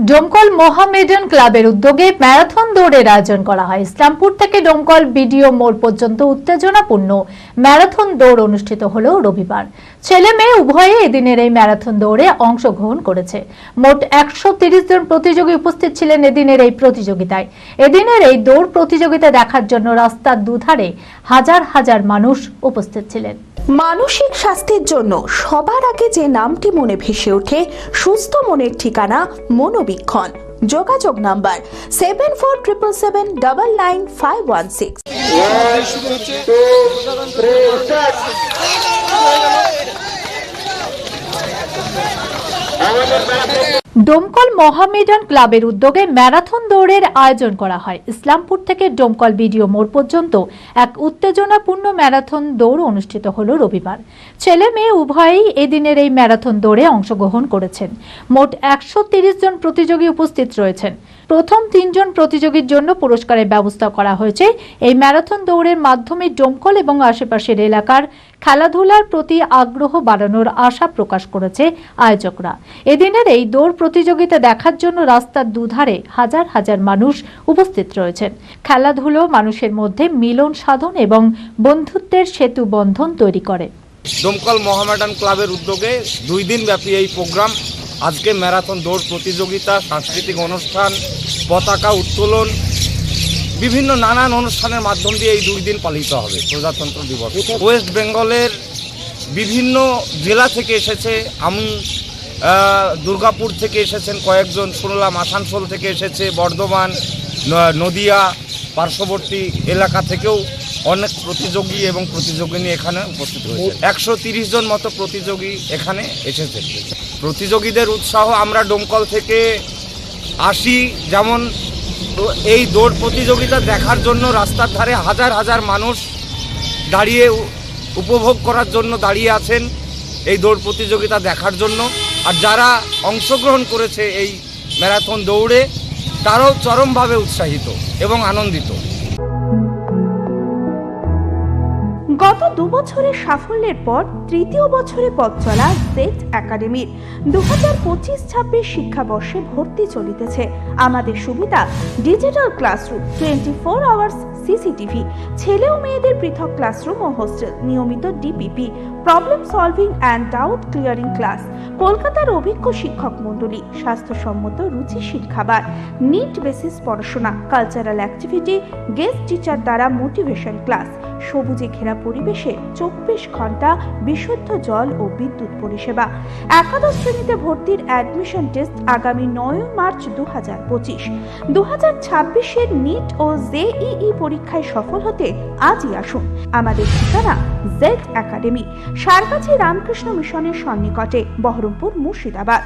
ডোমকল মোহামেডান ক্লাবের উদ্যোগে ম্যারাথন দৌড়ের আয়োজন করা হয়। ইসলামপুর থেকে ডোমকল বিডিও মোড় পর্যন্ত উত্তেজনাপূর্ণ ম্যারাথন দৌড় অনুষ্ঠিত হলো রবিবার। ছেলে মেয়ে উভয়ে এদিনের এই ম্যারাথন দৌড়ে অংশগ্রহণ করেছে। মোট 130 জন প্রতিযোগী উপস্থিত ছিলেন এদিনের এই প্রতিযোগিতায়। এদিনের এই দৌড় প্রতিযোগিতা দেখার জন্য রাস্তার দুধারে হাজার হাজার মানুষ উপস্থিত ছিলেন। মানসিক স্বাস্থ্যের জন্য সবার আগে যে নামটি মনে ভেসে ওঠে, সুস্থ মনের ঠিকানা মনোবীক্ষণ। যোগাযোগ নাম্বার 7477799516। ডোমকল মোহামেডান ক্লাবের উদ্যোগে ম্যারাথন দৌড়ের আয়োজন করা হয়। ইসলামপুর থেকে ডোমকল বিডিও মোড় পর্যন্ত এক উত্তেজনাপূর্ণ ম্যারাথন দৌড় অনুষ্ঠিত হলো রবিবার। ছেলে মেয়ে উভয়েই এদিনের এই ম্যারাথন দৌড়ে অংশগ্রহণ করেছেন। মোট 130 জন প্রতিযোগী উপস্থিত রয়েছেন। প্রথম 3 জন প্রতিযোগীর জন্য পুরস্কারের ব্যবস্থা করা হয়েছে। এই ম্যারাথন দৌড়ের মাধ্যমে ডোমকল এবং আশেপাশের এলাকার খেলাধুলার প্রতি আগ্রহ বাড়ানোর আশা প্রকাশ করেছে আয়োজকরা। এদিনের এই দৌড় প্রতিযোগিতা দেখার জন্য রাস্তার দুধারে হাজার হাজার মানুষ উপস্থিত রয়েছেন। খেলাধুলো মানুষের মধ্যে মিলন সাধন এবং বন্ধুত্বের সেতু বন্ধন তৈরি করে। ডোমকল মোহামেডান ক্লাবের উদ্যোগে 2 দিন ব্যাপী এই প্রোগ্রাম। আজকে ম্যারাথন দৌড় প্রতিযোগিতা, সাংস্কৃতিক অনুষ্ঠান, পতাকা উত্তোলন, বিভিন্ন নানান অনুষ্ঠানের মাধ্যম দিয়ে এই 2 দিন পালিত হবে প্রজাতন্ত্র দিবস। ওয়েস্ট বেঙ্গলের বিভিন্ন জেলা থেকে এসেছে। আমি দুর্গাপুর থেকে এসেছেন কয়েকজন, শুনলাম আসানসোল থেকে এসেছে, বর্ধমান, নদিয়া, পার্শ্ববর্তী এলাকা থেকেও অনেক প্রতিযোগী এবং প্রতিযোগিনী এখানে উপস্থিত হয়েছে। 130 জন মতো প্রতিযোগী এখানে এসেছে। প্রতিযোগীদের উৎসাহ আমরা ডোমকল থেকে আসি, যেমন এই দৌড় প্রতিযোগিতা দেখার জন্য রাস্তার ধারে হাজার হাজার মানুষ দাঁড়িয়ে উপভোগ করার জন্য দাঁড়িয়ে আছেন এই দৌড় প্রতিযোগিতা দেখার জন্য। আর যারা অংশগ্রহণ করেছে এই ম্যারাথন দৌড়ে, তারাও চরমভাবে উৎসাহিত এবং আনন্দিত। গত 2 বছরের সাফল্যের পর তৃতীয় বছরে পথ চলা জেড একাডেমির 2025-26 শিক্ষাবর্ষে ভর্তি চলিতেছে। আমাদের সুবিধা ডিজিটাল ক্লাসরুম, 24 আওয়ার্স সিসিটিভি, ছেলে ও মেয়েদের পৃথক ক্লাসরুম ও হোস্টেল, নিয়মিত DPP, problem solving and doubt clearing class, কলকাতার অভিজ্ঞ শিক্ষক মণ্ডলী, স্বাস্থ্যসম্মত রুচিশীল খাবার, নিট বেসিস পড়াশোনা, কালচারাল অ্যাক্টিভিটি, গেস্ট টিচার দ্বারা মোটিভেশন ক্লাস, সবুজে ঘেরা পরিবেশে 24 ঘন্টা বিশুদ্ধ জল ও বিদ্যুৎ পরিষেবা। একাদশ শ্রেণীতে ভর্তির অ্যাডমিশন টেস্ট আগামী 9 মার্চ 2025। 2026-এর নিট ও জেইই পরীক্ষায় সফল হতে আজই আসুন। আমাদের ঠিকানা জেড একাডেমি, সারগাছি রামকৃষ্ণ মিশনের সন্নিকটে, বহরমপুর, মুর্শিদাবাদ।